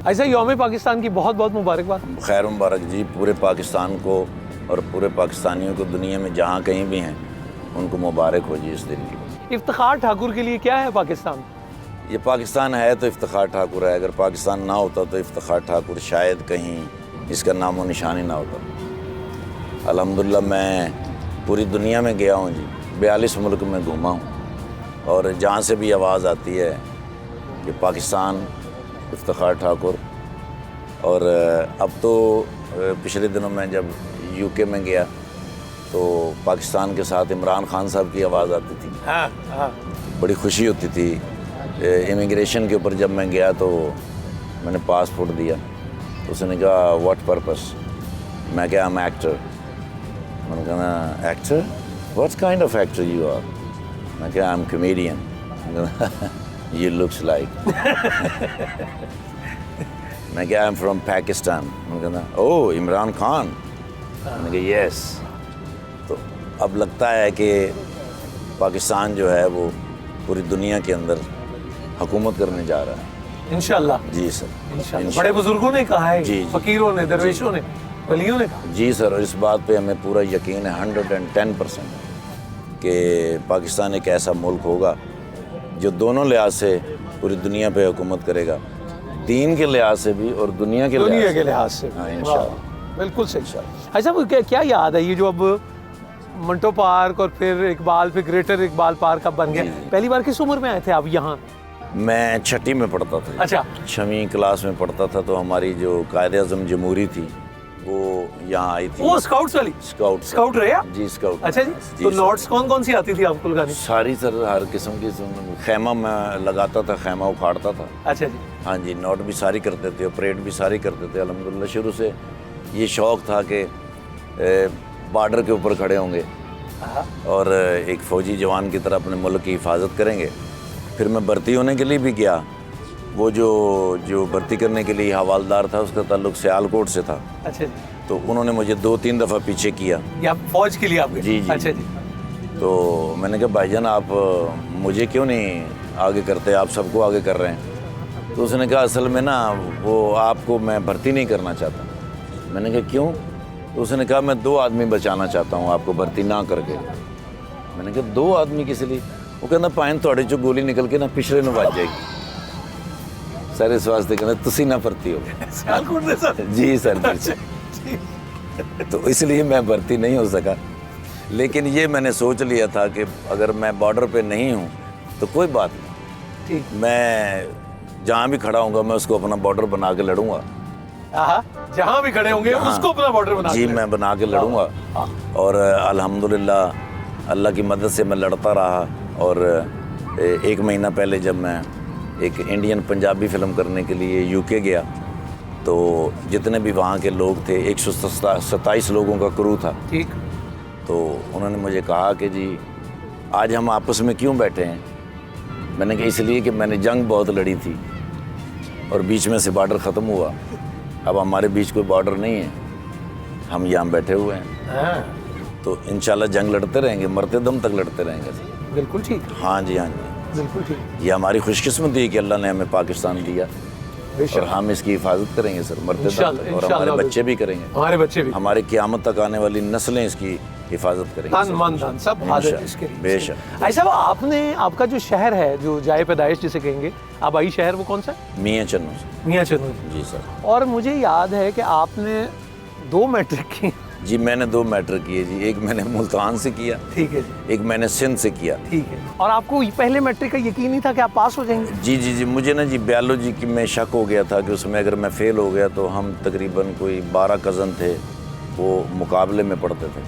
ऐसा यौम पाकिस्तान की बहुत बहुत मुबारकबाद। खैर मुबारक जी पूरे पाकिस्तान को और पूरे पाकिस्तानियों को, दुनिया में जहाँ कहीं भी हैं उनको मुबारक हो जी इस दिन की। इफ्तिखार ठाकुर के लिए क्या है पाकिस्तान? ये पाकिस्तान है तो इफ्तिखार ठाकुर है, अगर पाकिस्तान ना होता तो इफ्तिखार ठाकुर शायद कहीं इसका नामो निशान ही ना होता। अल्हम्दुलिल्लाह मैं पूरी दुनिया में गया हूँ जी, 42 मुल्क में घूमा हूँ और जहाँ से भी आवाज़ आती है कि पाकिस्तान इफ्तिखार ठाकुर। और अब तो पिछले दिनों में जब यूके में गया तो पाकिस्तान के साथ इमरान खान साहब की आवाज़ आती थी। हाँ। बड़ी खुशी होती थी। इमिग्रेशन के ऊपर जब मैं गया तो मैंने पासपोर्ट दिया तो उसने कहा व्हाट पर्पस, मैं क्या I'm एक्टर। मैंने कहा actor, what kind of actor you are? मैं क्या I'm comedian. You looks like। मैं क्या I'm from पाकिस्तान। मैंने कहा ओह इमरान खान। मैंने कहा यस। तो अब लगता है कि पाकिस्तान जो है वो पूरी दुनिया के अंदर हुकूमत करने जा रहा है इंशाल्लाह। जी सर, इंशाल्लाह। बड़े बुजुर्गों ने कहा है, जी, फकीरों ने, दरवेशों ने, वलियों ने कहा। जी सर, और इस बात पे हमें पूरा यकीन है 110% कि पाकिस्तान एक ऐसा मुल्क होगा जो दोनों लिहाज से पूरी दुनिया पे हुकूमत करेगा, दीन के लिहाज से भी और दुनिया के लिहाज से। हाँ इंशाल्लाह, बिल्कुल सही। अच्छा वो क्या याद है ये जो अब मंटो पार्क और फिर इकबाल, फिर ग्रेटर इकबाल पार्क अब बन गया, पहली बार किस उम्र में आए थे आप यहाँ? मैं छठी में पढ़ता था। अच्छा, 6वीं क्लास में पढ़ता था तो हमारी जो कायदे-ए-आज़म जमहूरी थी वो यहाँ आई थी। वो स्काउट्स वाली? स्काउट रहे आप? जी स्काउट। अच्छा जी, तो नोट्स कौन सी आती थी आपको लगानी? सारी सर, हर किस्म की। खैमा मैं लगाता था, खैमा उखाड़ता था। अच्छा जी। हाँ जी, नोट भी सारी करते थे, परेड भी सारी करते थे। अल्हम्दुलिल्लाह शुरू से ये शौक़ था कि बॉर्डर के ऊपर खड़े होंगे और एक फ़ौजी जवान की तरह अपने मुल्क की हिफाजत करेंगे। फिर मैं भर्ती होने के लिए भी गया। वो जो भर्ती करने के लिए हवालदार था उसका ताल्लुक सियालकोट से था। अच्छा जी। तो उन्होंने मुझे 2-3 दफ़ा पीछे किया। या फौज के लिए आपके? जी। अच्छा जी। तो मैंने कहा भाईजान आप मुझे क्यों नहीं आगे करते, आप सबको आगे कर रहे हैं। तो उसने कहा असल में ना वो आपको मैं भर्ती नहीं करना चाहता। मैंने कहा क्यों? तो उसने कहा मैं 2 आदमी बचाना चाहता हूँ आपको भर्ती ना करके। मैंने कहा 2 आदमी किस लिए? वो कहना पाइन थोड़े चो गोली निकल के ना पिछले में बच जाएगी। सर इस वास्ते कहना तुसी ना भर्ती हो। जी सर, जी। तो इसलिए मैं भर्ती नहीं हो सका। लेकिन ये मैंने सोच लिया था कि अगर मैं बॉर्डर पे नहीं हूँ तो कोई बात नहीं, ठीक, मैं जहाँ भी खड़ा होऊंगा मैं उसको अपना बॉर्डर बना के लड़ूंगा। जहाँ भी खड़े होंगे उसको अपना बॉर्डर बना जी मैं बना के लड़ूंगा। और अल्हम्दुलिल्लाह अल्लाह की मदद से मैं लड़ता रहा। और 1 महीना पहले जब मैं एक इंडियन पंजाबी फ़िल्म करने के लिए यूके गया तो जितने भी वहाँ के लोग थे 127 लोगों का क्रू था। ठीक। तो उन्होंने मुझे कहा कि जी आज हम आपस में क्यों बैठे हैं? मैंने कहा इसलिए कि मैंने जंग बहुत लड़ी थी और बीच में से बॉर्डर ख़त्म हुआ, अब हमारे बीच कोई बॉर्डर नहीं है, हम यहाँ बैठे हुए हैं। तो इंशाल्लाह जंग लड़ते रहेंगे, मरते दम तक लड़ते रहेंगे। बिल्कुल ठीक। हाँ जी, हाँ जी, बिल्कुल ठीक। ये हमारी खुशकिस्मती है कि अल्लाह ने हमें पाकिस्तान दिया और हम इसकी हिफाजत करेंगे सर, मरते दम तक। और हमारे बच्चे भी करेंगे, हमारे बच्चे भी, हमारे क़यामत तक आने वाली नस्लें इसकी हिफाजत करेंगे। सब हाजिर इसके लिए। बेशक। ऐसा आपने, आपका जो शहर है जो जाए पैदाइश जिसे कहेंगे, आबाई शहर वो कौन सा है? मियाँ चन्नू। मियाँ चन्नू जी सर। और मुझे याद है कि आपने 2 मैट्रिक की। जी मैंने 2 मैट्रिक किए जी, एक मैंने मुल्तान से किया, ठीक है जी, एक मैंने सिंध से किया। ठीक है। और आपको पहले मैट्रिक का यकीन नहीं था कि आप पास हो जाएंगे? जी, मुझे ना जी बायोलॉजी की में शक हो गया था कि उसमें अगर मैं फ़ेल हो गया तो हम तकरीबन कोई 12 कज़न थे वो मुकाबले में पढ़ते थे।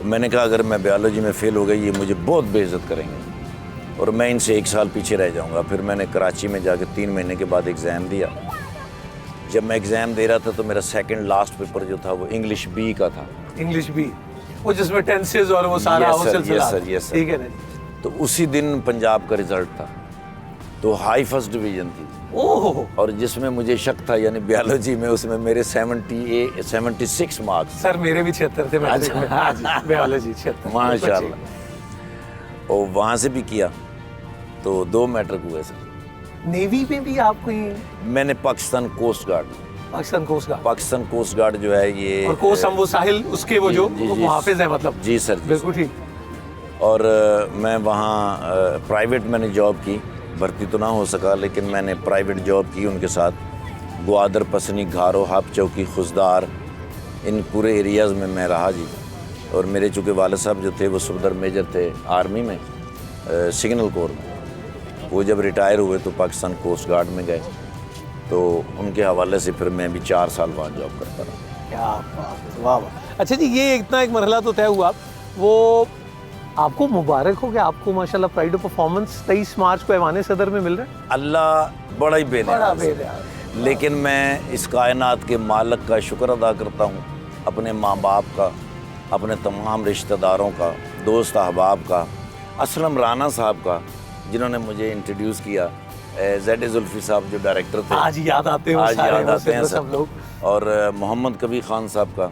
मैंने कहा अगर मैं बायोलॉजी में फ़ेल हो गई ये मुझे बहुत बेइज्जत करेंगे और मैं इनसे 1 साल पीछे रह जाऊँगा। फिर मैंने कराची में जाकर 3 महीने के बाद एग्ज़ाम दिया। जब मैं एग्ज़ाम दे रहा था तो मेरा सेकंड लास्ट पेपर जो था वो इंग्लिश बी का था। इंग्लिश बी, वो जिसमें टेंसेस और वो सारा यस सर। ठीक है ना। तो उसी दिन पंजाब का रिज़ल्ट था तो हाई फर्स्ट डिवीज़न थी। ओह। और जिसमें मुझे शक था यानी बायोलॉजी में, उसमें मेरे 76 मार्क्स। सर मेरे भी 76 थे बायोलॉजी 76। माशाल्लाह। और वहाँ से भी किया तो 2 मैट्रिक हुए सर। नेवी में भी आप कोई मैंने Pakistan coast guard, Pakistan coast guard, Pakistan coast guard जो है ये, और कोस्ट हम वो साहिल उसके वो जो जी, मुहाफिज है मतलब। जी सर, जी बिल्कुल ठीक। और मैं वहाँ प्राइवेट मैंने जॉब की, भर्ती तो ना हो सका, लेकिन मैंने प्राइवेट जॉब की उनके साथ। ग्वादर, पसनी, घारो, हाप चौकी, खुशदार, इन पूरे एरियाज़ में मैं रहा जी। और मेरे चूँकि वालिद साहब जो थे वो सफदर मेजर थे आर्मी में, सिग्नल कोर में। वो जब रिटायर हुए तो पाकिस्तान कोस्ट गार्ड में गए, तो उनके हवाले से फिर मैं भी 4 साल वहाँ जॉब करता रहा। क्या बात, वाह वाह। अच्छा जी, ये इतना एक मरहला तो तय हुआ, वो आपको मुबारक हो कि आपको माशाल्लाह प्राइड ऑफ परफॉर्मेंस 23 मार्च को ऐवान सदर में मिल रहा है। अल्लाह बड़ा ही बेनियाज़ है, लेकिन मैं इस कायनात के मालिक का शुक्र अदा करता हूँ, अपने माँ बाप का, अपने तमाम रिश्तेदारों का, दोस्त अहबाब का, असलम राना साहब का जिन्होंने मुझे इंट्रोड्यूस किया, ज़ेड जुल्फ़ी साहब जो डायरेक्टर थे, आज याद आते हैं, आज याद आते हैं सब लोग, और मोहम्मद कबीर खान साहब का,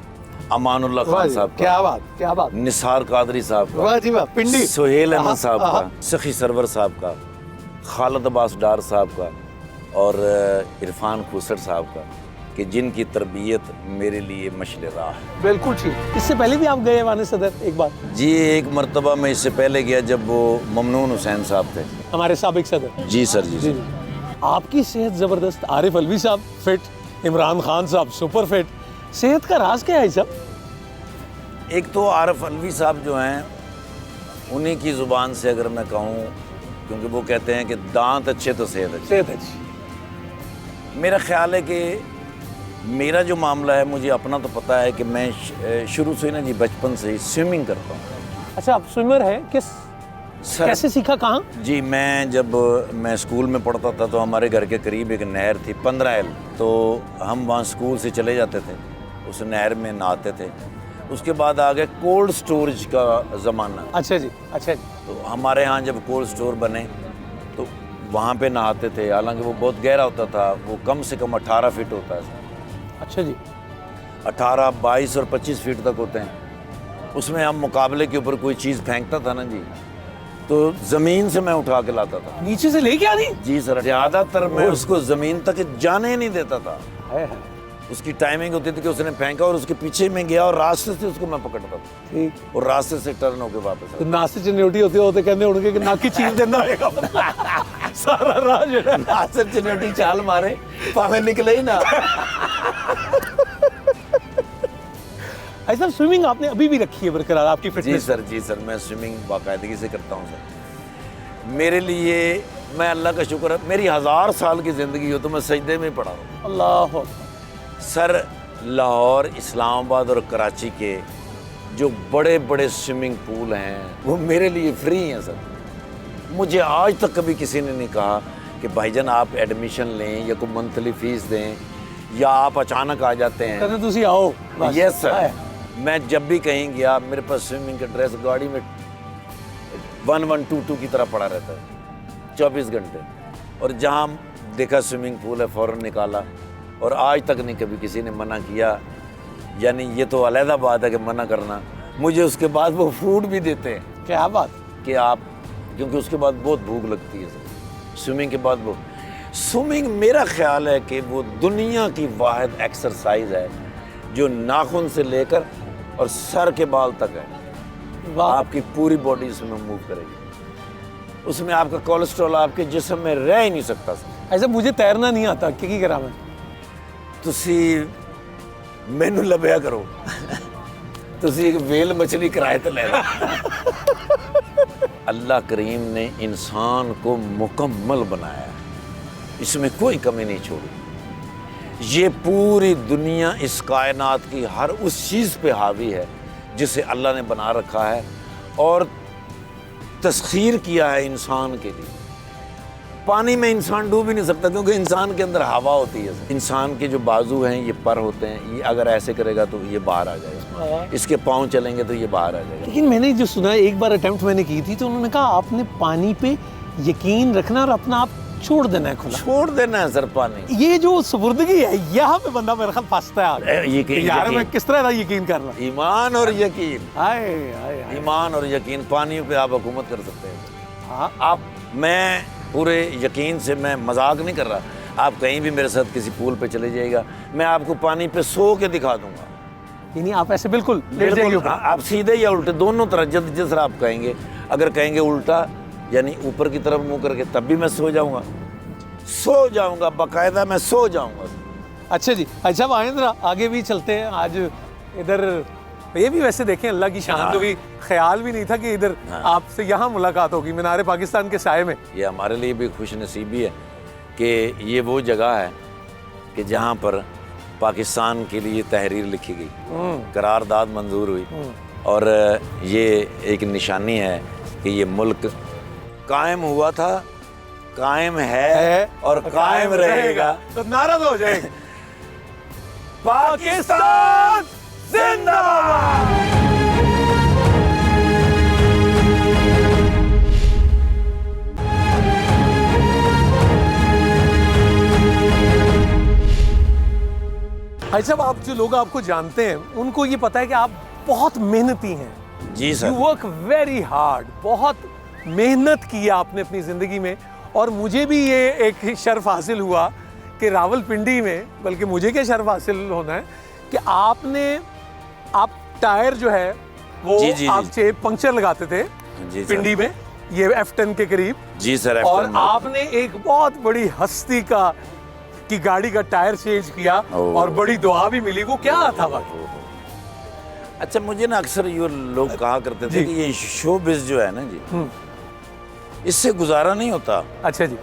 अमानुल्लाह खान साहब का, क्या बात, क्या बात, निसार कादरी साहब का, वाह जी वाह, पिंडी, सुहेल अहमद साहब का, सखी सरवर साहब का, खालिद अब्बास डार साहब का, और इरफान खुसर साहब का, कि जिनकी तरबियत मेरे लिए मशल राह है। बिल्कुल ठीक। इससे पहले भी आप गए ऐवान सदर एक बार? जी, एक मरतबा मैं इससे पहले गया जब वो ममनून हुसैन साहब थे, हमारे साबिक सदर। जी सर, जी, जी। आपकी सेहत ज़बरदस्त, आरिफ अलवी साहब फिट, इमरान खान साहब सुपर फिट, सेहत का राज क्या है सब? एक तो आरिफ अलवी साहब जो हैं, उन्हीं की ज़ुबान से अगर मैं कहूँ, क्योंकि वो कहते हैं कि दांत अच्छे तो सेहत अच्छी। सेहत अच्छी। मेरा ख्याल है कि मेरा जो मामला है, मुझे अपना तो पता है कि मैं शुरू से ना जी, बचपन से ही स्विमिंग करता हूँ। अच्छा, आप स्विमर हैं? कैसे सीखा, कहाँ? जी, जब मैं स्कूल में पढ़ता था तो हमारे घर के करीब एक नहर थी 15 एल, तो हम वहाँ स्कूल से चले जाते थे, उस नहर में नहाते थे। उसके बाद आ गया कोल्ड स्टोरेज का ज़माना। अच्छा जी, अच्छा जी। तो हमारे यहाँ जब कोल्ड स्टोर बने तो वहाँ पे नहाते थे, हालांकि वो बहुत गहरा होता था, वो कम से कम 18 फीट होता है। अच्छा जी। 18, 22 और 25 फीट तक होते हैं। उसमें हम मुकाबले के ऊपर कोई चीज़ फेंकता था ना जी, तो ज़मीन से मैं उठा के लाता था। नीचे से लेके आनी? जी सर, ज़्यादातर मैं उसको ज़मीन तक जाने ही नहीं देता था। है। उसकी टाइमिंग होती थी कि उसने फेंका और उसके पीछे में गया और रास्ते से उसको मैं पकड़ता था, ठीक, और रास्ते से टर्न होके वापस तो नास्ते च न्यूटी होते कहते उनके कि नाकी चीज देना रहेगा सारा राज है। नास्ते चुनौती चाल मारे, पावे निकले ही ना। ऐसा स्विमिंग आपने अभी भी रखी है बरकरार, आपकी जी फिटनेस? सर, जी सर, मैं स्विमिंग बाकायदगी से करता हूँ सर। मेरे लिए, मैं अल्लाह का शुक्र है, मेरी 1000 साल की ज़िंदगी हो तो मैं सजदे में पड़ा हूँ। अल्लाह सर, लाहौर, इस्लामाबाद और कराची के जो बड़े बड़े स्विमिंग पूल हैं वो मेरे लिए फ्री हैं सर। मुझे आज तक कभी किसी ने नहीं कहा कि भाईजान आप एडमिशन लें या कोई मंथली फ़ीस दें, या आप अचानक आ जाते हैं। कहते तुसी आओ बस। यस सर, मैं जब भी कहीं गया मेरे पास स्विमिंग का ड्रेस गाड़ी में 1122 की तरह पड़ा रहता है 24 घंटे, और जहाँ देखा स्विमिंग पूल है फ़ौरन निकाला, और आज तक नहीं कभी किसी ने मना किया। यानी ये तो अलहदा बात है कि मना करना, मुझे उसके बाद वो फूड भी देते हैं। क्या बात कि आप, क्योंकि उसके बाद बहुत भूख लगती है सर, स्विमिंग के बाद वो स्विमिंग, मेरा ख्याल है कि वो दुनिया की वाहिद एक्सरसाइज है जो नाखून से लेकर और सर के बाल तक है। वाह। आपकी पूरी बॉडी उसमें मूव करेगी, उसमें आपका कोलेस्ट्रॉल आपके जिस्म में रह ही नहीं सकता सर। ऐसा मुझे तैरना नहीं आता, क्या करा मैं? तुसी मैनू लभया करो तुसी एक वेल मछली किराए ते ले लो। अल्लाह करीम ने इंसान को मुकम्मल बनाया है, इसमें कोई कमी नहीं छोड़ी। ये पूरी दुनिया इस कायनात की हर उस चीज़ पे हावी है जिसे अल्लाह ने बना रखा है और तस्खीर किया है इंसान के लिए। पानी में इंसान डूब ही नहीं सकता क्योंकि इंसान के अंदर हवा होती है। इंसान के जो बाजू हैं, ये पर होते हैं, ये अगर ऐसे करेगा तो ये बाहर आ जाएगा, इसके पाँव चलेंगे तो ये बाहर आ जाएगा। लेकिन मैंने जो सुना है, एक बार अटेम्प्ट मैंने की थी तो उन्होंने कहा आपने पानी पे यकीन रखना और अपना आप छोड़ देना है खुला। छोड़ देना है सर पानी। ये जो सुपुर्दगी है, यहाँ पे बंदा मेरे ख्याल फंसता है। यार मैं किस तरह यकीन करना? ईमान और यकीन, हाय हाय हाय। ईमान और यकीन, पानी पे आप हुकूमत कर सकते हैं। हाँ। आप, मैं पूरे यकीन से, मैं मजाक नहीं कर रहा, आप कहीं भी मेरे साथ किसी पूल पे चले जाइएगा, मैं आपको पानी पे सो के दिखा दूंगा। यानी आप ऐसे बिल्कुल लेट जाएंगे ऊपर? आप सीधे या उल्टे दोनों तरह, जिस तरह आप कहेंगे। अगर कहेंगे उल्टा यानी ऊपर की तरफ मुंह करके, तब भी मैं सो जाऊंगा, बाकायदा मैं सो जाऊंगा। अच्छा जी, अच्छा आए जरा आगे भी चलते हैं। आज इधर ये भी वैसे देखें अल्लाह की शान, कभी ख्याल भी नहीं था कि इधर आपसे यहाँ मुलाकात होगी, मीनार पाकिस्तान के साए में। ये हमारे लिए भी खुश नसीबी है कि ये वो जगह है कि जहाँ पर पाकिस्तान के लिए तहरीर लिखी गई, करारदाद मंजूर हुई, और ये एक निशानी है कि ये मुल्क कायम हुआ था, कायम है और कायम रहेगा। तो नारा तो हो जाएगा पाकिस्तान जिंदाबाद। भाई साहब, आप जो लोग आपको जानते हैं उनको ये पता है कि आप बहुत मेहनती हैं। जी sir. You work very hard, बहुत मेहनत की है आपने अपनी ज़िंदगी में। और मुझे भी ये एक शर्फ हासिल हुआ कि रावलपिंडी में, बल्कि मुझे क्या शर्फ हासिल होना है कि आप टायर जो है वो जी, आप पंक्चर लगाते थे जी पिंडी में, ये F10 के करीब। जी सर। और आपने एक बहुत बड़ी हस्ती की गाड़ी का टायर चेंज किया और बड़ी दुआ भी मिली। वो क्या था बाकी? अच्छा, मुझे ना अक्सर ये लोग कहा करते थे कि ये शोबिज़ जो है ना जी, इससे गुजारा नहीं होता। अच्छा जी।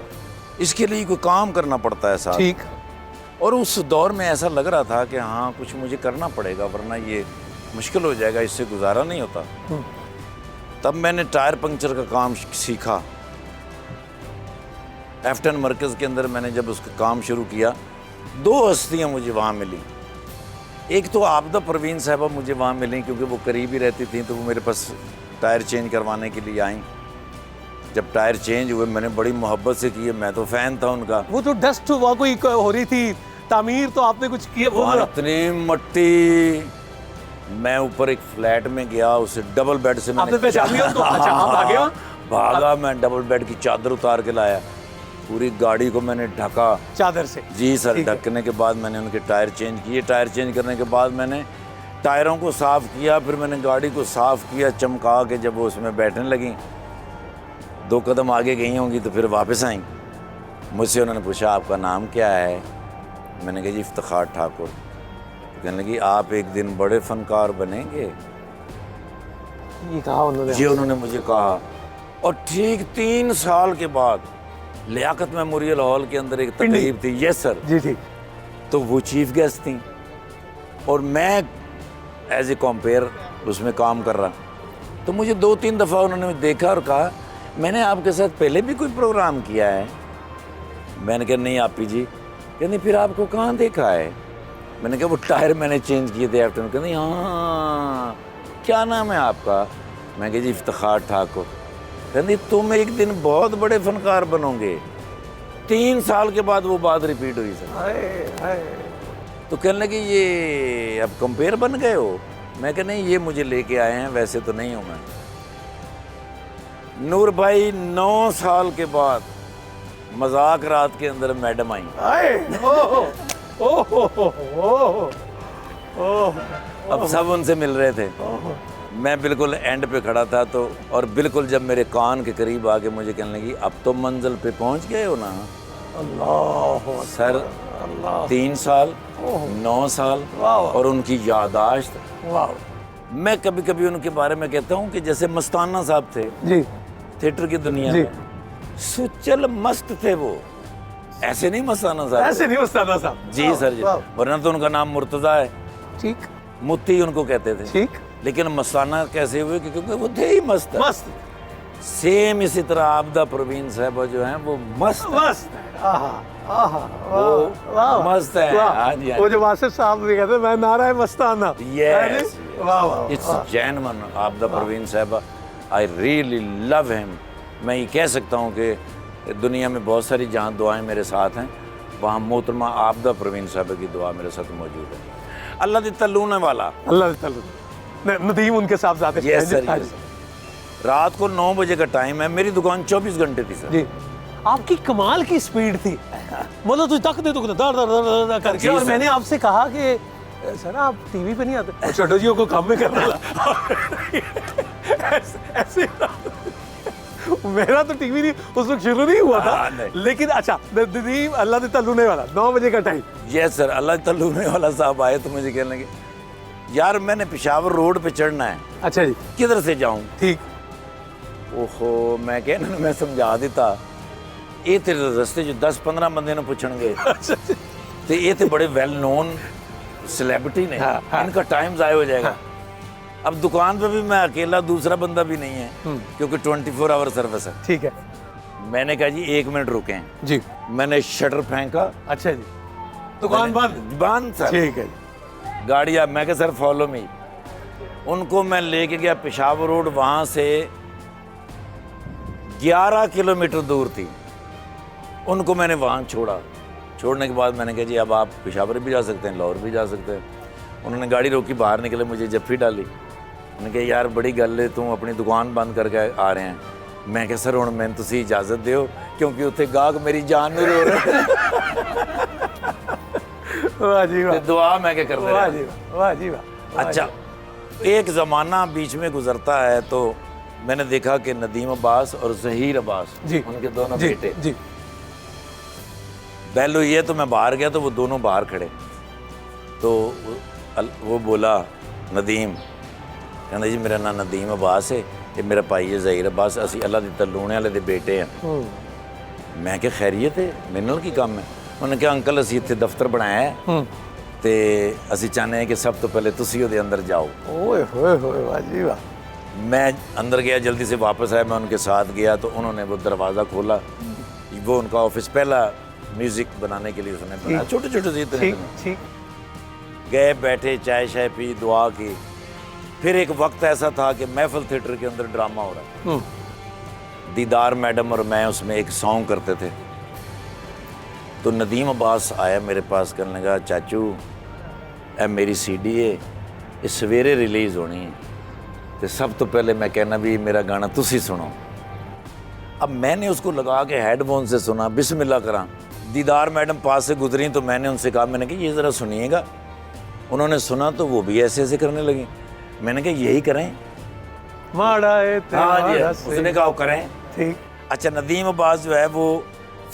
इसके लिए कोई काम करना पड़ता है साथ। ठीक। और उस दौर में ऐसा लग रहा था कि हाँ कुछ मुझे करना पड़ेगा वरना ये मुश्किल हो जाएगा, इससे गुजारा नहीं होता। तब मैंने टायर पंक्चर का काम सीखा। F10 मरकज़ के अंदर मैंने जब उसका काम शुरू किया, 2 हस्तियाँ मुझे वहाँ मिली। एक तो आबदा परवीन साहबा मुझे वहाँ मिली, क्योंकि वो करीब ही रहती थी, तो वो मेरे पास टायर चेंज करवाने के लिए आई। जब टायर चेंज हुए मैंने बड़ी मोहब्बत से किए, मैं तो फ़ैन था उनका। वो तो डस्ट वहाँ कोई हो रही थी तामीर, तो आपने कुछ किया? वो इतनी मट्टी। मैं ऊपर एक फ्लैट में गया, उसे डबल बेड से आपने पहचान लिया तो? अच्छा, आप आ गए? भागा, मैं डबल बेड की चादर उतार के लाया, पूरी गाड़ी को मैंने ढका चादर से। जी सर। ढकने के बाद मैंने उनके टायर चेंज किए। टायर चेंज करने के बाद मैंने टायरों को साफ़ किया, फिर मैंने गाड़ी को साफ़ किया चमका के। जब वो उसमें बैठने लगी, 2 कदम आगे गई होंगी तो फिर वापस आई। मुझसे उन्होंने पूछा आपका नाम क्या है? मैंने कहा जी इफ्तिखार ठाकुर। कहने लगी आप एक दिन बड़े फनकार बनेंगे। ये कहा उन्होंने? जी उन्होंने मुझे कहा। और ठीक 3 साल के बाद लियाकत मेमोरियल हॉल के अंदर एक तकरीब थी। Yes sir. जी ठीक। तो वो चीफ गेस्ट थी और मैं एज ए कंपेयर उसमें काम कर रहा। तो मुझे 2-3 दफ़ा उन्होंने देखा और कहा मैंने आपके साथ पहले भी कोई प्रोग्राम किया है? मैंने कहा नहीं आपी जी। कहते फिर आपको कहाँ देखा है? मैंने कहा वो टायर मैंने चेंज किए थे आफ्टर। कहते हाँ क्या नाम है आपका? मैं कहा जी इफ्तिखार ठाकुर। कहते तुम एक दिन बहुत बड़े फनकार बनोगे। 3 साल के बाद वो बात रिपीट हुई सर। तो कहने लगे ये अब कंपेयर बन गए हो? मैं कहा नहीं ये मुझे लेके आए हैं, वैसे तो नहीं हूँ मैं। नूर भाई 9 साल के बाद मजाक रात के अंदर मैडम आई। अब सब उनसे मिल रहे थे, मैं बिल्कुल एंड पे खड़ा था। तो और बिल्कुल जब मेरे कान के करीब आके मुझे कहने लगी अब तो मंजिल पे पहुंच गए हो ना? अल्लाह सर 3 साल 9 साल और उनकी यादाश्त। मैं कभी कभी उनके बारे में कहता हूँ कि जैसे मस्ताना साहब थे जी थिएटर की दुनिया में, सुचल मस्त थे वो। ऐसे नहीं मस्ताना साहब, ऐसे नहीं मस्ताना साहब। जी सर जी। वरना तो उनका नाम मुर्तजा है। ठीक। मुत्ती उनको कहते थे। ठीक। लेकिन मस्ताना कैसे हुए? क्योंकि वो थे ही मस्त। मस्त। सेम इसी तरह आबदा परवीन साहब जो हैं वो मस्त मस्त। वो मस्त है। हाँ जी। वो जो वासिफ साहब भी कहते मैं नारा है मस्ताना। यस, वाह इट्स जेन्युइन आबदा परवीन साहब। I really love him. मैं ये कह सकता हूँ कि दुनिया में बहुत सारी जहाँ दुआएं मेरे साथ हैं, वहाँ मोहतरमा आबदा परवीन साहब की दुआ मेरे साथ मौजूद है। अल्लाह दी तल्लूने वाला, अल्लाह नदीम उनके साथ जाते हैं। Yes sir. रात को 9 बजे का टाइम है, मेरी दुकान 24 घंटे थी सर। जी। आपकी कमाल की स्पीड थी, मतलब तुझे तक दे तो दर दर दर दर करके। और मैंने आपसे कहा कि सर आप टीवी पे नहीं आते, चटर्जियों को काम में करना ऐसे मेरा तो टीवी नहीं उस वक्त शुरू नहीं हुआ था। लेकिन अच्छा नदीम अल्लाह ने तल्लूने वाला 9 बजे का टाइम। यस सर, अल्लाह तल्लूने वाला साहब आए तो मुझे कहने लगे यार मैंने पेशावर रोड पे चढ़ना है। अच्छा जी, किधर से जाऊं? ठीक। ओहो, मैं कहना मैं समझा देता ये तेरे रस्ते जो 10-15 बंदे ने पूछणगे तो ये तो बड़े वेल नोन सेलिब्रिटी ने, इनका टाइम ज़ाया हो जाएगा। अब दुकान पे भी मैं अकेला, दूसरा बंदा भी नहीं है क्योंकि 24 आवर सर्विस है। ठीक है। मैंने कहा जी 1 मिनट रुकें जी। मैंने शटर फेंका। अच्छा जी, दुकान बंद सर। ठीक है। गाड़ी आ, मैं कहा सर फॉलो मी। उनको मैं लेके गया पेशावर रोड, वहाँ से 11 किलोमीटर दूर थी। उनको मैंने वहाँ छोड़ा। छोड़ने के बाद मैंने कहा जी अब आप पेशावर भी जा सकते हैं, लाहौर भी जा सकते हैं। उन्होंने गाड़ी रोकी, बाहर निकले, मुझे जफ्फी डाली। उन्होंने कहा यार बड़ी गल है, तुम अपनी दुकान बंद करके आ रहे हैं। मैं कहा सर हुण मैंने तुसी इजाजत दिओ क्योंकि उत्थे गाहक मेरी जान नहीं रो रहे। वाह जी वाह। दुआ मैं क्या करते वाह जी वाह, वाह जी वाह। अच्छा, एक ज़माना बीच में गुजरता है तो मैंने देखा कि नदीम अब्बास और ज़हीर अब्बास जी, उनके दोनों जी, बेटे जी। पहले ये तो मैं बाहर गया तो वो दोनों बाहर खड़े, तो वो बोला नदीम, कहना जी मेरा नाम नदीम अब्बास है, ये मेरा भाई है ज़हीर अब्बास, असी अल्लाह दे तलूने वाले दे बेटे हैं। मैं क्या खैरियत है, मेरे नाल की काम है? उन्होंने कहा अंकल असी इत्थे दफ्तर बनाया है ते असी चाहते हैं कि सब तो पहले तुसी उहदे अंदर जाओ। ओए होए होए, वाह जी वाह। मैं अंदर गया, जल्दी से वापस आया, मैं उनके साथ गया तो उन्होंने वो दरवाज़ा खोला। वो उनका ऑफिस, पहला म्यूज़िक बनाने के लिए उसने बनाया, छोटे छोटे से इतने ठीक। गए, बैठे, चाय शाय पी, दुआ की। फिर एक वक्त ऐसा था कि महफिल थिएटर के अंदर ड्रामा हो रहा है। दीदार मैडम और मैं उसमें एक सॉन्ग करते थे। तो नदीम अब्बास आया मेरे पास, कहने लगा चाचू ए मेरी सीडी है, ये सवेरे रिलीज़ होनी है, तो सब तो पहले मैं कहना भी मेरा गाना तुसी सुनो। अब मैंने उसको लगा के हेडफोन से सुना, बिस्मिल्लाह करा। दीदार मैडम पास से गुजरी तो मैंने उनसे कहा, मैंने कहा ये ज़रा सुनिएगा। उन्होंने सुना तो वो भी ऐसे ऐसे करने लगी। मैंने कहा यही करें। हाँ जी, उसने कहा करें। ठीक। अच्छा, नदीम अब्बास जो है वो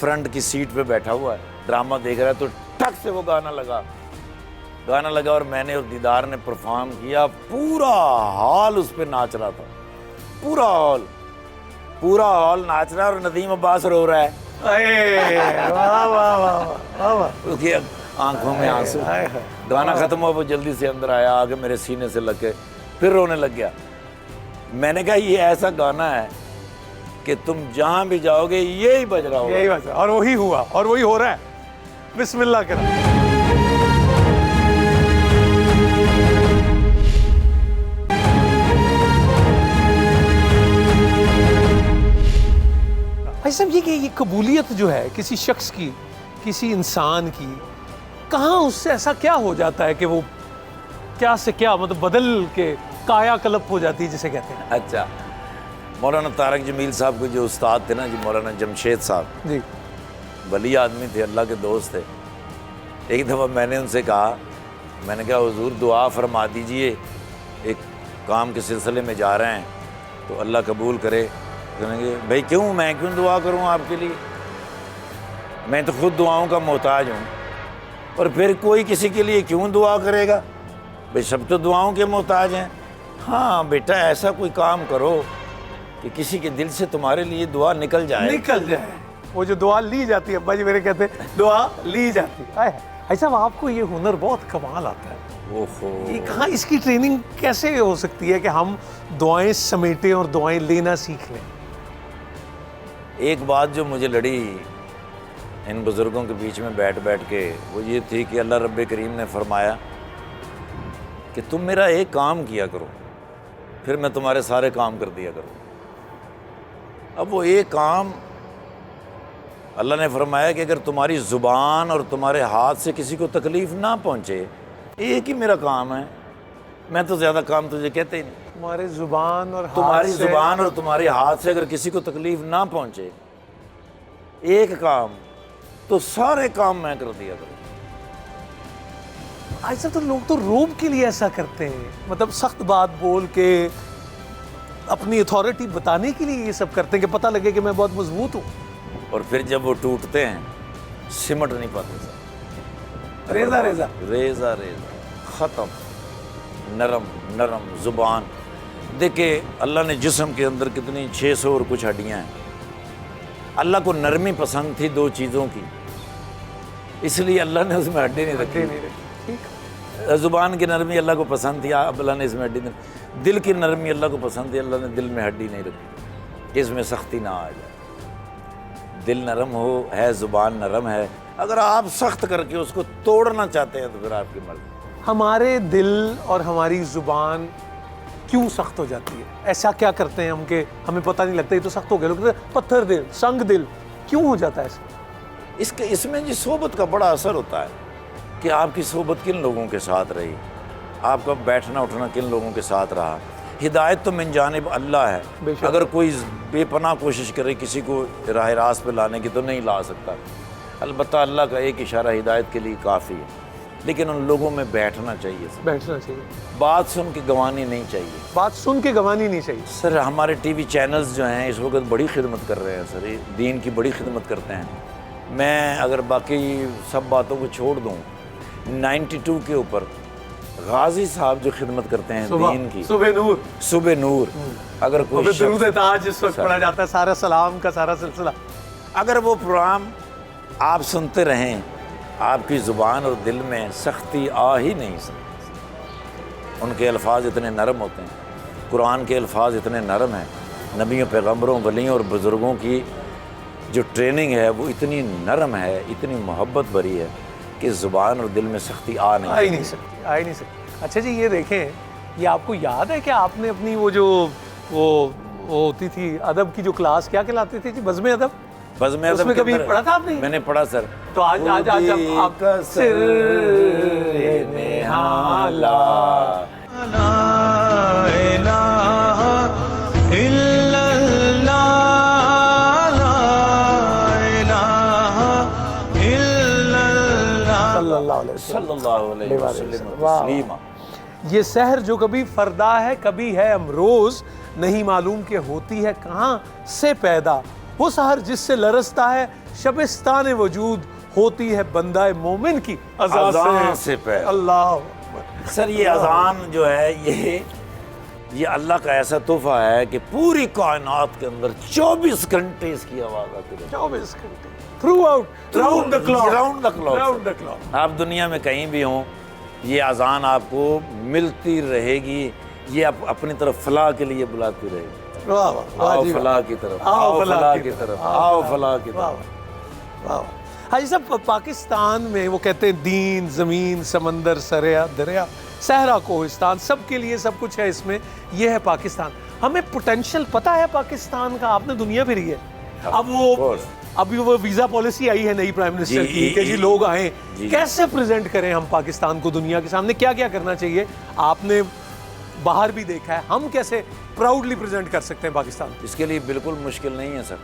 फ्रंट की सीट पे बैठा हुआ है, ड्रामा देख रहा है, तो टक से वो गाना लगा और मैंने और दीदार ने परफॉर्म किया। पूरा हॉल उस पर नाच रहा था, पूरा हॉल नाच रहा है और नदीम अब्बास रो रहा है। वाह वाह वाह वाह। उसकी आंखों में आंसू। गाना खत्म हुआ, वो जल्दी से अंदर आया, आगे मेरे सीने से लग के फिर रोने लग गया। मैंने कहा ये ऐसा गाना है कि तुम जहां भी जाओगे यही बज रहा होगा। यही बज रहा, और वही हुआ और वही हो रहा है। बिस्मिल्लाह करा। भाई साहब, ये कबूलियत जो है किसी शख्स की, किसी इंसान की, कहाँ उससे ऐसा क्या हो जाता है कि वो क्या से क्या मतलब बदल के काया कल्प हो जाती है जिसे कहते हैं। अच्छा, मौलाना तारक जमील साहब के जो उस्ताद थे ना जी, मौलाना जमशेद साहब जी, वली आदमी थे, अल्लाह के दोस्त थे। एक दफ़ा मैंने उनसे कहा, मैंने कहा हुजूर दुआ फरमा दीजिए, एक काम के सिलसिले में जा रहे हैं तो अल्लाह कबूल करे। कहेंगे भाई क्यों, मैं क्यों दुआ करूं आपके लिए, मैं तो खुद दुआओं का मोहताज हूं, और फिर कोई किसी के लिए क्यों दुआ करेगा, भाई सब तो दुआओं के मोहताज हैं। हाँ बेटा, ऐसा कोई काम करो कि किसी के दिल से तुम्हारे लिए दुआ निकल जाए। वो जो दुआ ली जाती है, अब्बा जी मेरे कहते हैं दुआ ली जाती है। ऐसा आपको ये हुनर बहुत कमाल आता है। ओहो, ये कहाँ, इसकी ट्रेनिंग कैसे हो सकती है कि हम दुआएं समेटें और दुआएं लेना सीख लें? एक बात जो मुझे लड़ी इन बुज़ुर्गों के बीच में बैठ के, वो ये थी कि अल्लाह रब्बे करीम ने फरमाया कि तुम मेरा एक काम किया करो, फिर मैं तुम्हारे सारे काम कर दिया करूँ। अब वो एक काम अल्लाह ने फरमाया कि अगर तुम्हारी ज़ुबान और तुम्हारे हाथ से किसी को तकलीफ़ ना पहुँचे, एक ही मेरा काम है, मैं तो ज़्यादा काम तुझे कहते ही नहीं। तुम्हारी ज़ुबान और तुम्हारी ज़ुबान और तुम्हारे हाथ से अगर किसी को तकलीफ़ ना पहुँचे एक काम तो सारे काम मैं कर दिया करूँ। ऐसा तो लोग तो रोब के लिए ऐसा करते हैं, मतलब सख्त बात बोल के अपनी अथॉरिटी बताने के लिए ये सब करते हैं कि पता लगे कि मैं बहुत मजबूत हूँ। और फिर जब वो टूटते हैं सिमट नहीं पाते सर। रेजा रेजा रेजा रेजा ख़त्म, नरम नरम ज़ुबान। देखिए अल्लाह ने जिस्म के अंदर कितनी 600 और कुछ हड्डियाँ हैं। अल्लाह को नरमी पसंद थी दो चीज़ों की, इसलिए अल्लाह ने उसमें हड्डी नहीं रखी। ज़ुबान की नरमी अल्लाह को पसंद थी, अब अल्लाह ने इसमें हड्डी नहीं। दिल की नरमी अल्लाह को पसंद थी, अल्लाह ने दिल में हड्डी नहीं रखी, इसमें सख्ती ना आ जाए। दिल नरम हो है, ज़ुबान नरम है, अगर आप सख्त करके उसको तोड़ना चाहते हैं तो फिर आपकी मर्ज़ी। हमारे दिल और हमारी ज़ुबान क्यों सख्त हो जाती है? ऐसा क्या करते हैं हम कि हमें पता नहीं लगता ये तो सख्त हो गया? लोग कहते हैं पत्थर दिल, संग दिल, क्यों हो जाता है ऐसा? इसमें जी सोबत का बड़ा असर होता है कि आपकी सोबत किन लोगों के साथ रही, आपका बैठना उठना किन लोगों के साथ रहा। हिदायत तो मिन जानिब अल्लाह है, अगर कोई बेपनाह कोशिश करे किसी को राह रास्त पे लाने की तो नहीं ला सकता। अलबत्ता अल्लाह का एक इशारा हिदायत के लिए काफ़ी है, लेकिन उन लोगों में बैठना चाहिए सर। बैठना चाहिए, बात सुन के गंवानी नहीं चाहिए, बात सुन के गंवानी नहीं चाहिए। सर हमारे टीवी चैनल्स जो हैं इस वक्त बड़ी खिदमत कर रहे हैं सर, ये दीन की बड़ी खिदमत करते हैं। मैं अगर बाकी सब बातों को छोड़ दूँ, 92 के ऊपर गाजी साहब जो खिदमत करते हैं दीन की, सुबह नूर अगर कोई दुरूद ताज इस वक्त पढ़ा जाता है, सारा सलाम का सारा सिलसिला, अगर वो प्रोग्राम आप सुनते रहें, आपकी ज़ुबान और दिल में सख्ती आ ही नहीं सकती। उनके अल्फाज इतने नरम होते हैं, कुरान के अल्फाज इतने नरम हैं, नबियों पैगम्बरों वलियों और बुज़ुर्गों की जो ट्रेनिंग है वो इतनी नरम है, इतनी मोहब्बत भरी है कि ज़ुबान और दिल में सख्ती आ नहीं सकती। अच्छा जी, ये देखें, ये आपको याद है कि आपने अपनी वो होती थी अदब की जो क्लास, क्या कहलाती थी जी, बज़्म अदब? बज़्म अदब उसमें कभी पढ़ा था आपने? मैंने पढ़ा सर। तो आज आपका सिर निहाला सल्लल्लाहु अलैहि वसल्लम। ये सहर जो कभी फरदा है कभी है अमरोज, नहीं मालूम कि होती है कहाँ से पैदा। वो सहर जिससे लरसता है शबिस्तान वजूद, होती है बंदा मोमिन की अज़ान से पैदा। अल्लाह सर ये अज़ान जो है ये अल्लाह का ऐसा तोहफा है कि पूरी कायनात के अंदर 24 घंटे इसकी आवाज़ आती है। 24 घंटे through out, round the clock. आप दुनिया में कहीं भी हों, ये अज़ान आपको मिलती रहेगी, ये अपनी तरफ फलाह के लिए बुलाती रहेगी। आओ फलाह की तरफ, आओ फलाह की तरफ, आओ फलाह की तरफ। हाजी साहब, पाकिस्तान में वो कहते हैं दीन, ज़मीन, समंदर, सरिया, दरिया, सहरा, कोहिस्तान, सब के लिए सब कुछ है इसमें। ये है पाकिस्तान। हमें पोटेंशियल पता है पाकिस्तान का, आपने दुनिया फिरी है। अभी वो वीज़ा पॉलिसी आई है नई प्राइम मिनिस्टर की कि जी लोग आए, कैसे प्रेजेंट करें हम पाकिस्तान को दुनिया के सामने, क्या क्या करना चाहिए? आपने बाहर भी देखा है, हम कैसे प्राउडली प्रेजेंट कर सकते हैं पाकिस्तान? इसके लिए बिल्कुल मुश्किल नहीं है सर।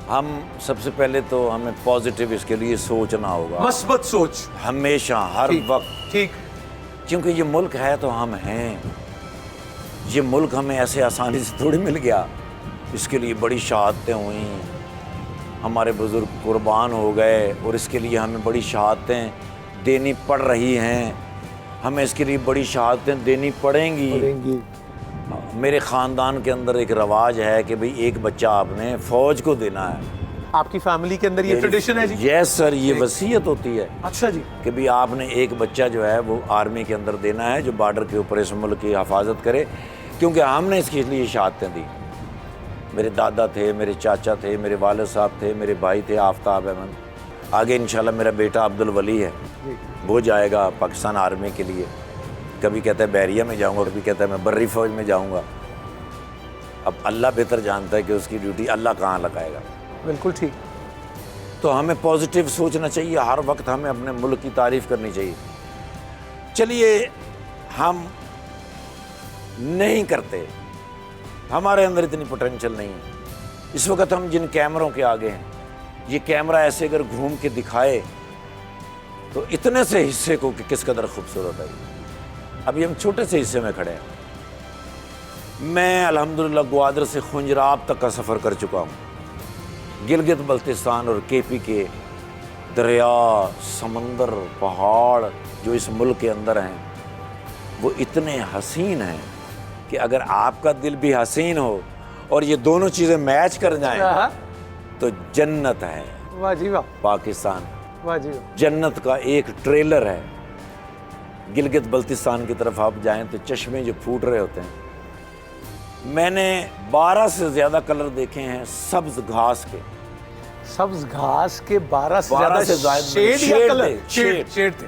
हम सबसे पहले तो हमें पॉजिटिव इसके लिए सोचना होगा, मस्बत सोच हमेशा, हर वक्त। ठीक, क्योंकि ये मुल्क है तो हम हैं। ये मुल्क हमें ऐसे आसानी से थोड़ी मिल गया, इसके लिए बड़ी शहादतें हुई, हमारे बुज़ुर्ग कुर्बान हो गए और इसके लिए हमें बड़ी शहादतें देनी पड़ रही हैं, हमें इसके लिए बड़ी शहादतें देनी पड़ेंगी। मेरे ख़ानदान के अंदर एक रवाज है कि भाई एक बच्चा आपने फ़ौज को देना है। आपकी फैमिली के अंदर ये ट्रेडिशन है जी? यस सर, ये वसीयत होती है। अच्छा जी। कि भाई आपने एक बच्चा जो है वो आर्मी के अंदर देना है, जो बॉर्डर के ऊपर इस मुल्क की हिफाजत करे, क्योंकि हमने इसके लिए शहादतें दी। मेरे दादा थे, मेरे चाचा थे, मेरे वालिद साहब थे, मेरे भाई थे आफ्ताब अहमद, आगे इंशाल्लाह मेरा बेटा अब्दुल वली है, वो जाएगा पाकिस्तान आर्मी के लिए। कभी कहता है बहरिया में जाऊंगा, कभी कहता है मैं बर्री फ़ौज में जाऊंगा। अब अल्लाह बेहतर जानता है कि उसकी ड्यूटी अल्लाह कहाँ लगाएगा। बिल्कुल ठीक। तो हमें पॉजिटिव सोचना चाहिए, हर वक्त हमें अपने मुल्क की तारीफ़ करनी चाहिए। चलिए हम नहीं करते, हमारे अंदर इतनी पोटेंशियल नहीं है। इस वक्त हम जिन कैमरों के आगे हैं, ये कैमरा ऐसे अगर घूम के दिखाए तो इतने से हिस्से को कि किस कदर खूबसूरत है। अभी हम छोटे से हिस्से में खड़े हैं। मैं अल्हम्दुलिल्लाह ग्वादर से खुंजराब तक का सफ़र कर चुका हूँ। गिलगित बल्तिस्तान और केपी के दरिया, समंदर, पहाड़ जो इस मुल्क के अंदर हैं वो इतने हसीन हैं कि अगर आपका दिल भी हसीन हो और ये दोनों चीज़ें मैच कर जाएं तो जन्नत है। वाह जी वाह, पाकिस्तान वाह जी वाह। जन्नत का एक ट्रेलर है। गिलगित बल्तिस्तान की तरफ आप जाएं तो चश्मे जो फूट रहे होते हैं। मैंने 12 से ज़्यादा कलर देखे हैं सब्ज घास के। सब्ज घास के 12 से 12 से ज़्यादा ज़्यादा शेड या कलर? शेड शेड थे।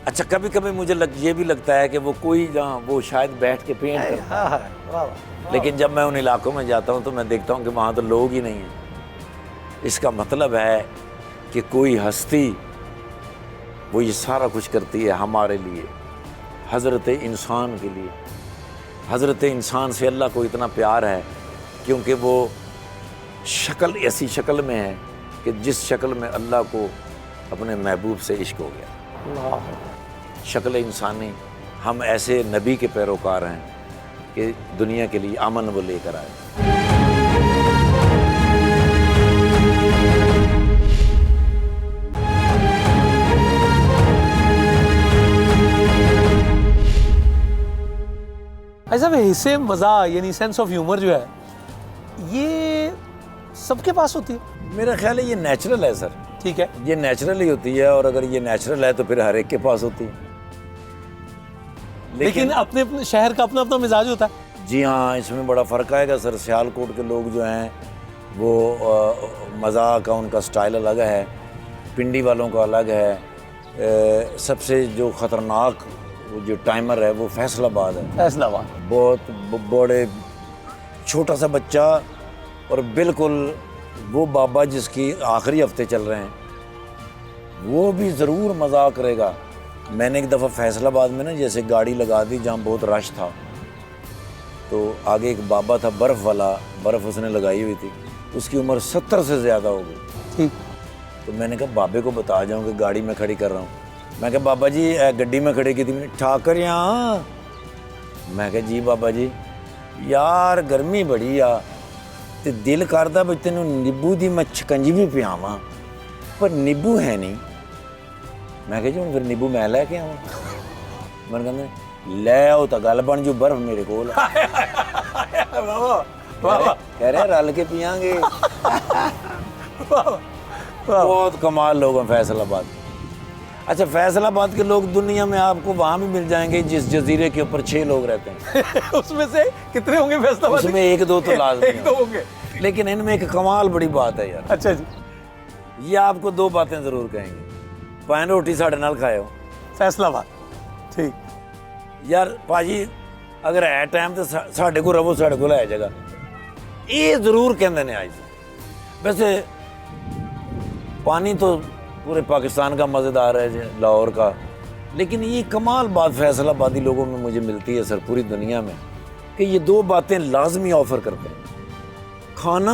अच्छा, कभी कभी मुझे ये भी लगता है कि वो कोई जहाँ वो शायद बैठ के पेंट करता है। हाँ हाँ, वाह वाह। लेकिन जब मैं उन इलाकों में जाता हूँ तो मैं देखता हूँ कि वहाँ तो लोग ही नहीं हैं। इसका मतलब है कि कोई हस्ती वो ये सारा कुछ करती है हमारे लिए, हज़रत इंसान के लिए। हज़रत इंसान से अल्लाह को इतना प्यार है क्योंकि वो शक्ल ऐसी शक्ल में है कि जिस शक्ल में अल्लाह को अपने महबूब से इश्क हो गया। शक्ल इंसानी। हम ऐसे नबी के पैरोकार हैं कि दुनिया के लिए अमन वो लेकर आए। ऐसा हिस्से मज़ा यानी सेंस ऑफ ह्यूमर जो है ये सबके पास होती है। मेरा ख्याल है ये नेचुरल है सर। ठीक है, ये नेचुरल ही होती है और अगर ये नेचुरल है तो फिर हर एक के पास होती है। लेकिन अपने अपने शहर का अपना अपना मिजाज होता है। जी हाँ, इसमें बड़ा फ़र्क आएगा सर। सियालकोट के लोग जो हैं वो मज़ाक का उनका स्टाइल अलग है, पिंडी वालों का अलग है। सबसे जो ख़तरनाक वो जो टाइमर है वो फैसलाबाद है। फैसलाबाद बहुत बड़े छोटा सा बच्चा और बिल्कुल वो बाबा जिसकी आखिरी हफ्ते चल रहे हैं वो भी ज़रूर मजाक करेगा। मैंने एक दफ़ा फैसलाबाद में ना जैसे गाड़ी लगा दी जहाँ बहुत रश था, तो आगे एक बाबा था बर्फ़ वाला, बर्फ़ उसने लगाई हुई थी, उसकी उम्र 70 से ज़्यादा हो गई। ठीक। तो मैंने कहा बाबे को बता जाऊँ कि गाड़ी में खड़ी कर रहा हूँ। मैं कहा बाबा जी गड्डी में खड़ी की थी मैंने, ठाकर यहाँ। मैं कहा जी बाबा जी यार गर्मी बड़ी आ ते दिल करदा भी तेनों नींबू दी मैं शिकंजी भी पियावां पर नींबू है नहीं। मैं कहा जी हुण फिर नींबू मैं लैके आवां। मैंने कहंदे लै आओ तां गल बन जू, बर्फ मेरे कोल। कह रहे रल के पियांगे। बहुत कमाल लोग हैं फैसलाबाद। अच्छा, फैसलाबाद के लोग दुनिया में आपको वहाँ भी मिल जाएंगे जिस जजीरे के ऊपर 6 लोग रहते हैं। उसमें से कितने होंगे फैसलाबाद? उसमें 1-2 तो लाज़मी एक दो होंगे। लेकिन इनमें एक कमाल बड़ी बात है यार। अच्छा जी, ये आपको 2 बातें ज़रूर कहेंगे। पाए रोटी साढ़े नाल खाए फैसलाबाद। ठीक यार भाजी अगर है टाइम तो साढ़े को रवो, साढ़े को लै जगह ये ज़रूर कहते हैं। आज वैसे पानी तो पूरे पाकिस्तान का मज़ेदार है लाहौर का, लेकिन ये कमाल बात फैसलाबादी लोगों में मुझे मिलती है सर पूरी दुनिया में कि ये 2 बातें लाजमी ऑफ़र करते हैं, खाना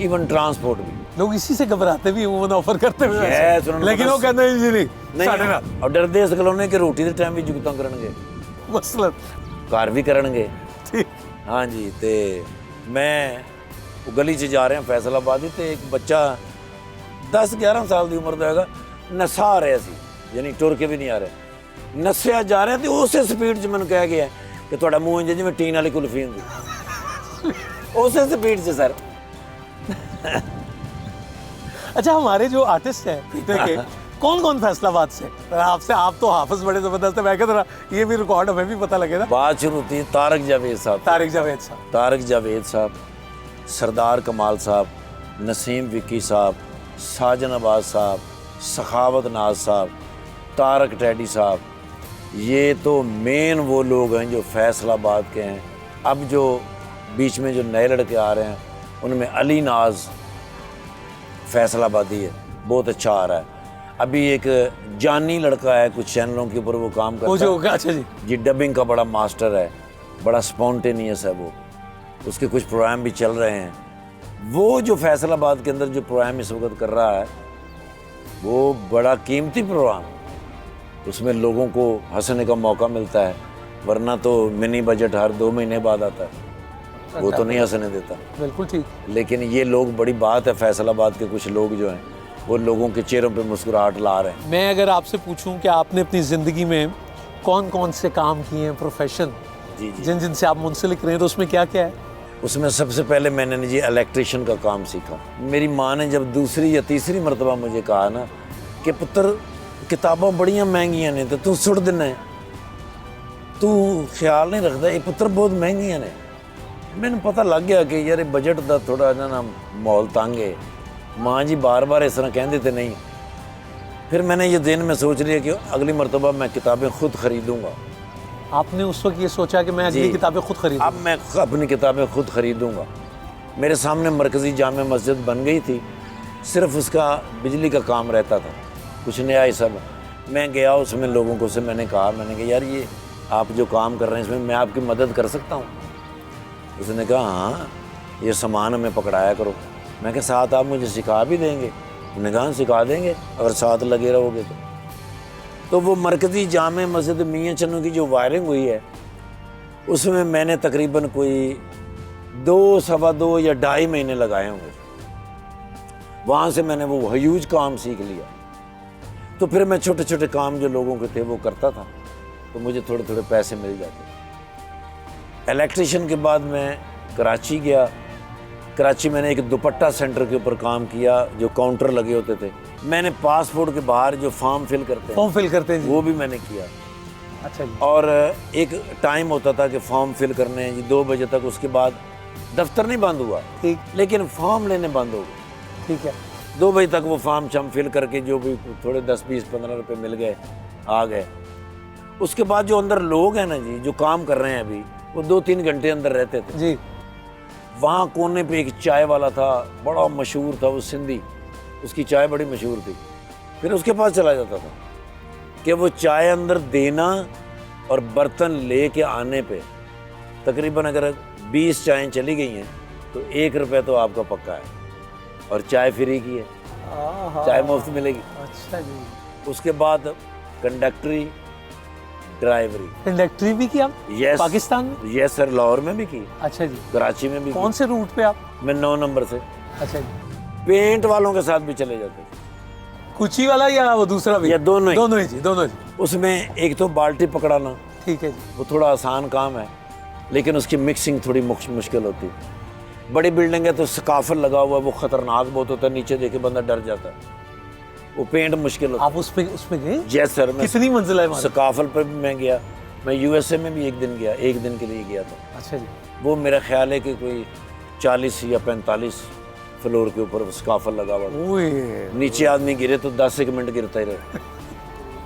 इवन ट्रांसपोर्ट भी। लोग इसी से घबराते भी वो ऑफर करते हुए Yes, लेकिन वो कहते हैं जी नहीं साढ़े नाल और डरदे इस गलों कि रोटी के टाइम भी जुगतां करनगे, मसलन घर भी करनगे। ठीक। हाँ जी, तो मैं वो गली च जा रहे हैं फैसलाबाद ही, तो एक बच्चा 10-11 साल की उम्र का हैगा, नसा आ रहा सी, यानी टुर के भी नहीं आ रहे, नसिया जा रहे तो उस स्पीड च मैंने कह गया कि तुहाडा मूँह इंज जिवें टीन वाली कुल्फी होंदी, उस स्पीड से सर। अच्छा, हमारे जो आर्टिस्ट हैं देखिए कौन कौन फैसलाबाद से? आपसे आप तो हाफिज बड़े ज़बरदस्त है, मैं कहता ये भी रिकॉर्ड हमें भी पता लगेगा। बात शुरू होती है तारक जावेद साहब। तारिक जावेद साहब, तारक जावेद साहब, सरदार कमाल साहब, नसीम विक्की साहब, साजन अब्बास साहब, सखावत नाज साहब, तारक टैडी साहब, ये तो मेन वो लोग हैं जो फैसलाबाद के हैं। अब जो बीच में जो नए लड़के आ रहे हैं उनमें अली नाज फैसलाबादी है, बहुत अच्छा आ रहा है। अभी एक जानी लड़का है, कुछ चैनलों के ऊपर वो काम करता है। अच्छा जी, जी डबिंग का बड़ा मास्टर है, बड़ा स्पॉन्टेनियस है वो, उसके कुछ प्रोग्राम भी चल रहे हैं। वो जो फैसलाबाद के अंदर जो प्रोग्राम इस वक्त कर रहा है वो बड़ा कीमती प्रोग्राम, उसमें लोगों को हंसने का मौका मिलता है, वरना तो मिनी बजट हर 2 महीने बाद आता है, वो तो नहीं हंसने देता। बिल्कुल ठीक। लेकिन ये लोग, बड़ी बात है, फैसलाबाद के कुछ लोग जो हैं वो लोगों के चेहरों पे मुस्कुराहट ला रहे हैं। मैं अगर आपसे पूछूं कि आपने अपनी ज़िंदगी में कौन कौन से काम किए हैं, प्रोफेशन जी जी। जिन जिन से आप मुंसलिक रहे हैं, तो उसमें क्या क्या है? उसमें सबसे पहले मैंने जी इलेक्ट्रिशियन का काम सीखा। मेरी माँ ने जब दूसरी या तीसरी मरतबा मुझे कहा ना कि पुत्र किताबां बड़ियां महंगियां ने, तो तू सुट देना है, तू ख्याल नहीं रखता, ये पुत्र बहुत महंगियां ने। मैंने पता लग गया कि यार बजट का थोड़ा ना माहौल तंग है। माँ जी बार बार इस तरह कहते थे नहीं। फिर मैंने ये दिन में सोच लिया कि अगली मरतबा मैं किताबें खुद खरीदूँगा। आपने उस वक्त ये सोचा कि मैं अगली किताबें खुद खरीदूं? अब मैं अपनी किताबें खुद खरीदूँगा। मेरे सामने मरकज़ी जामे मस्जिद बन गई थी, सिर्फ उसका बिजली का काम रहता था, कुछ नया ही सब। मैं गया उसमें लोगों को से मैंने कहा यार ये आप जो काम कर रहे हैं इसमें मैं आपकी मदद कर सकता हूँ? उसने कहा हाँ, ये सामान हमें पकड़ाया करो। मैं कहा साथ आप मुझे सिखा भी देंगे? उन्होंने कहा सिखा देंगे अगर साथ लगे रहोगे तो वो मरकज़ी जामे मस्जिद मियाँ चन्नू की जो वायरिंग हुई है उसमें मैंने तकरीबन कोई 2, सवा 2 या 2.5 महीने लगाए होंगे। वहाँ से मैंने वो ह्यूज काम सीख लिया। तो फिर मैं छोटे छोटे काम जो लोगों के थे वो करता था, तो मुझे थोड़े थोड़े पैसे मिल जाते। इलेक्ट्रिशियन के बाद मैं कराची गया। कराची मैंने एक दुपट्टा सेंटर के ऊपर काम किया, जो काउंटर लगे होते थे। मैंने पासपोर्ट के बाहर जो फॉर्म फिल करते हैं वो भी मैंने किया। अच्छा जी। और एक टाइम होता था कि फॉर्म फिल करने हैं जी 2 बजे तक, उसके बाद दफ्तर नहीं बंद हुआ, ठीक, लेकिन फॉर्म लेने बंद हो गए। ठीक है। 2 बजे तक वो फॉर्म शम फिल करके जो भी थोड़े 10, 20, 15 रुपए मिल गए, आ गए। उसके बाद जो अंदर लोग हैं ना जी, जो काम कर रहे हैं अभी, वो 2-3 घंटे अंदर रहते थे जी। वहाँ कोने पे एक चाय वाला था, बड़ा मशहूर था वो सिंधी, उसकी चाय बड़ी मशहूर थी। फिर उसके पास चला जाता था कि वो चाय अंदर देना और बर्तन ले के आने पे तकरीबन अगर 20 चायें चली गई हैं तो 1 रुपये तो आपका पक्का है, और चाय फ्री की है, चाय मुफ्त मिलेगी। अच्छा जी। उसके बाद कंडक्टरी, ड्राइवरी। कंडक्टरी भी की आप? यस। पाकिस्तान में? यस सर, लाहौर में भी की। अच्छा जी। कराची में भी कौन से रूट पे आप? मैं 9 नंबर से। अच्छा जी। पेंट वालों के साथ भी चले जाते थे। कुची वाला या वो दूसरा भी? या दोनों ही। दोनों ही जी, दोनों ही। उसमें एक तो बाल्टी पकड़ाना, ठीक है जी, वो थोड़ा आसान काम है, लेकिन उसकी मिक्सिंग थोड़ी मुश्किल होती है। बड़ी बिल्डिंग है तो स्काफर लगा हुआ, वो खतरनाक बहुत होता है, नीचे देखे बंदा डर जाता है, वो पेंट मुश्किल होता है। आप उसमें गए? Yes sir. कितनी मंजिल है? स्काफर पर भी मैं गया। मैं यूएसए में भी एक दिन गया, 1 दिन के लिए गया था। अच्छा जी। वो मेरा ख्याल है कि कोई 40 या 45 फ्लोर के ऊपर स्काफर लगा हुआ, नीचे आदमी गिरे तो 10 मिनट गिरता ही रहे।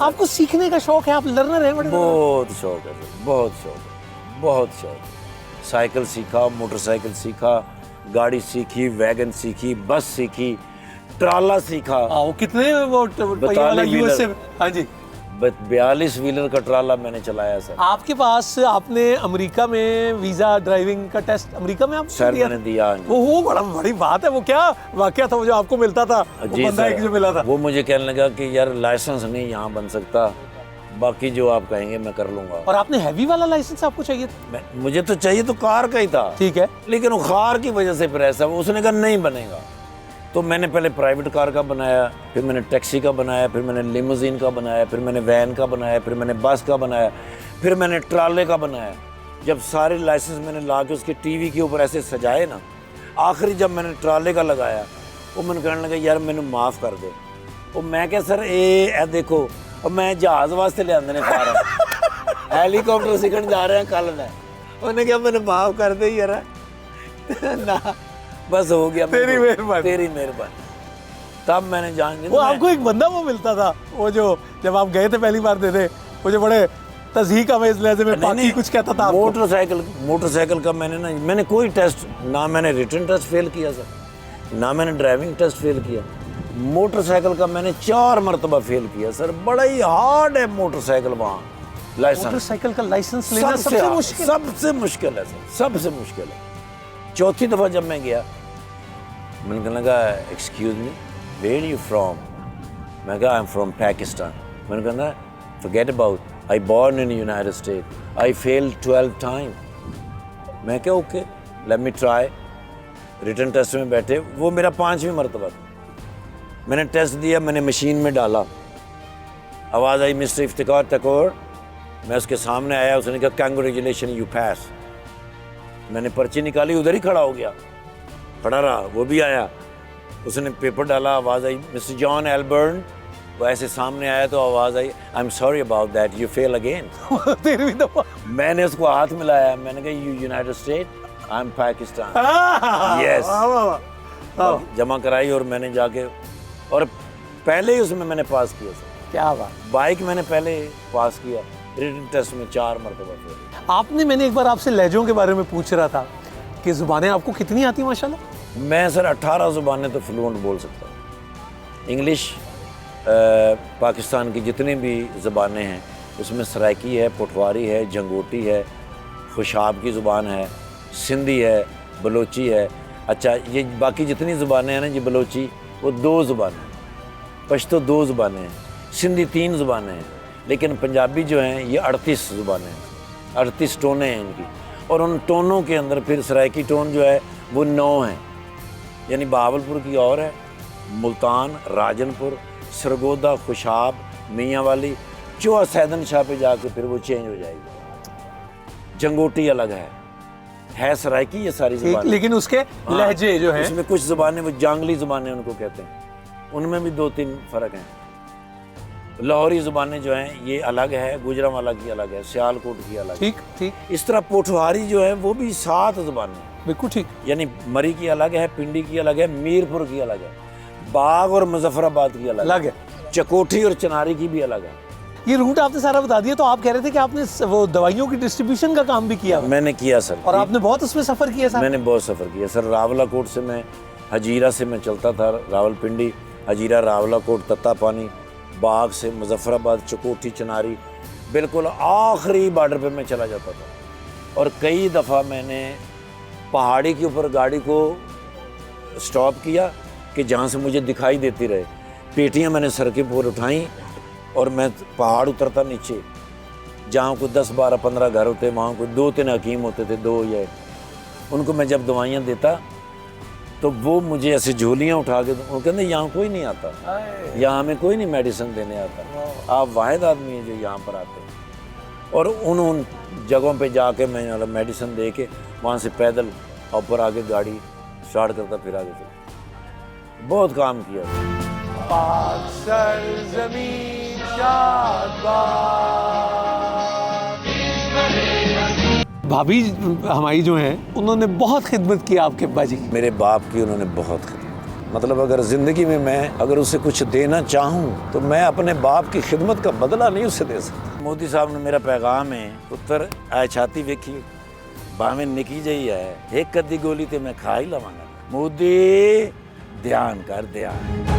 आपको सीखने का शौक है, आप लर्नर हैं? बहुत शौक है, बहुत शौक है, बहुत शौक। साइकिल सीखा, मोटरसाइकिल सीखा, गाड़ी सीखी, वैगन सीखी, बस सीखी, ट्राला सीखा। वो कितने वो पहिया वाला यूएसए? हाँ जी। 42 व्हीलर का ट्राला मैंने चलाया सर। आपके पास, आपने अमेरिका में वीजा ड्राइविंग का टेस्ट अमेरिका में आप सर मैंने दिया। वो बड़ी बात है। वो क्या वाकया था वो जो आपको मिलता था? जी बंदा एक जो मिला था, वो मुझे कहने लगा कि यार लाइसेंस नहीं यहाँ बन सकता, बाकी जो आप कहेंगे मैं कर लूंगा। और आपने हैवी वाला लाइसेंस आपको चाहिए था? मुझे तो चाहिए तो कार का ही था, ठीक है, लेकिन वो कार की वजह से फिर ऐसा, उसने कहा नहीं बनेगा। तो मैंने पहले प्राइवेट कार का बनाया, फिर मैंने टैक्सी का बनाया, फिर मैंने लिमोजीन का बनाया, फिर मैंने वैन का बनाया, फिर मैंने बस का बनाया, फिर मैंने ट्राले का बनाया। जब सारे लाइसेंस मैंने ला के उसके टीवी के ऊपर ऐसे सजाए ना, आखिरी जब मैंने ट्राले का लगाया, वो मैंने कहने लगा यार मैंने माफ़ कर दे। वो मैं क्या सर ए देखो, और मैं जहाज़ वास्ते ले आंदे ने फार्म हेलीकॉप्टर सीखने जा रहे हैं कल मैं, उन्हें क्या मैंने माफ़ कर दे यार ना, बस हो गया, तेरी मेहरबानी, तेरी मेहरबानी। तब मैंने जान वो आपको एक बंदा वो मिलता था, वो जो जब आप गए थे पहली बार देने, वो जो बड़े तज़हीक में इस लहजे में बाकी कुछ कहता था। मोटरसाइकिल का मैंने कोई टेस्ट, ना मैंने रिटन टेस्ट फेल किया सर, ना मैंने ड्राइविंग टेस्ट फेल किया। मोटरसाइकिल का मैंने 4 मरतबा फेल किया सर। बड़ा ही हार्ड है मोटरसाइकिल वहाँ लाइसेंस। मोटरसाइकिल का लाइसेंस लेना सबसे मुश्किल है सर, सबसे मुश्किल है। चौथी दफ़ा जब मैं गया मैंने कहने लगा excuse me where you from, मैं कहा आई एम फ्रॉम पाकिस्तान। मैंने कहना forget about I born in United State I fail 12 time. मैं क्या okay let me try. Return test में बैठे, वो मेरा 5वीं मरतबा था। मैंने टेस्ट दिया, मैंने मशीन में डाला, आवाज़ आई मिस्टर इफ्तिकार तकोर। मैं उसके सामने आया, उसने कहा कंग्रेचुलेशन यू पास। मैंने पर्ची निकाली, उधर ही खड़ा हो गया, खड़ा रहा, वो भी आया, उसने पेपर डाला, आवाज़ आई मिस्टर जॉन एल्बर्न। वो ऐसे सामने आया तो आवाज़ आई I am sorry about that you fail again. 13वीं दफा। मैंने उसको हाथ मिलाया, मैंने कहा you United State I am Pakistan. Yes, जमा कराई और मैंने जाके, और पहले ही उसमें मैंने पास किया सर। क्या बात। बाइक मैंने पहले पास किया, रिटन टेस्ट में 4 मरतबा फेल। आपने, मैंने एक बार आपसे लहजों के बारे में पूछ रहा था कि ज़ुबानें आपको कितनी आती माशाल्लाह? मैं सर 18 ज़ुबानें तो फ्लुएंट बोल सकता हूँ। इंग्लिश, पाकिस्तान की जितनी भी ज़ुबानें हैं उसमें सराइकी है, पटवारी है, जंगोटी है, खुशाब की ज़ुबान है, सिंधी है, बलोची है। अच्छा, ये बाकी जितनी ज़ुबानें हैं ना, ये बलोची वो 2 ज़ुबानें हैं, पश्तो 2 ज़ुबानें हैं, सिंधी 3 ज़ुबानें हैं, लेकिन पंजाबी जो हैं ये 38 ज़ुबानें हैं, 38 टोनें हैं इनकी। और उन टोनों के अंदर फिर सराइकी टोन जो है वो 9 हैं, यानी बहावलपुर की और है, मुल्तान, राजनपुर, सरगोदा, खुशाब, मियाँ वाली, चौहा सैदन शाह पे जाके फिर वो चेंज हो जाएगी। जंगोटी अलग है सराइकी ये सारी ज़ुबानें, लेकिन उसके लहजे जो हैं, उसमें कुछ ज़ुबानें वो जांगली ज़ुबानें उनको कहते हैं, उनमें भी 2-3 फ़र्क हैं। लाहौरी ज़ुबानें जो हैं ये अलग है, गुजरांवाला की अलग है, सियालकोट की अलग है। ठीक ठीक, इस तरह पोठवारी जो है वो भी 7 ज़ुबानें हैं, बिल्कुल ठीक। यानी मरी की अलग है, पिंडी की अलग है, मीरपुर की अलग है, बाग और मुजफ्फराबाद की अलग है, चकोठी और चनारी की भी अलग है। ये रूट आपने सारा बता दिया। तो आप कह रहे थे कि आपने वो दवाइयों की डिस्ट्रीब्यूशन का काम भी किया। मैंने किया सर, और आपने बहुत उसमें सफ़र किया सर। मैंने बहुत सफ़र किया सर। रावलाकोट से मैं, हजीरा से मैं चलता था रावलपिंडी, हजीरा, रावलाकोट, तत्ता पानी, बाग से मुजफ्फराबाद, चकोठी, चनारी, बिल्कुल आखिरी बॉर्डर पे मैं चला जाता था। और कई दफ़ा मैंने पहाड़ी के ऊपर गाड़ी को स्टॉप किया कि जहाँ से मुझे दिखाई देती रहे। पेटियाँ मैंने सर के ऊपर उठाई और मैं पहाड़ उतरता नीचे, जहाँ कोई 10, 12, 15 घर होते, वहाँ कोई 2-3 हकीम होते थे, 2 या, उनको मैं जब दवाइयाँ देता तो वो मुझे ऐसे झोलियाँ उठा के, वो कहते यहाँ कोई नहीं आता, यहाँ हमें कोई नहीं मेडिसिन देने आता, आप वाहिद आदमी हैं जो यहाँ पर आते हैं। और उन जगहों पे जाके मैं मेडिसिन दे के वहाँ से पैदल ऊपर आके गाड़ी स्टार्ट करता, फिर आगे चलता। बहुत काम किया। पाक सरज़मीं भाभी हमारी जो हैं उन्होंने बहुत खिदमत की आपके अब्बा जी। मेरे बाप की उन्होंने बहुत खिदमत, मतलब अगर ज़िंदगी में मैं अगर उसे कुछ देना चाहूँ तो मैं अपने बाप की खिदमत का बदला नहीं उसे दे सकता। मोदी साहब ने मेरा पैगाम है, पुत्र आए छाती वेखी भावें निकी जही है, एक कद्दी गोली तो मैं खा ही लवांगा। मोदी ध्यान कर, ध्यान।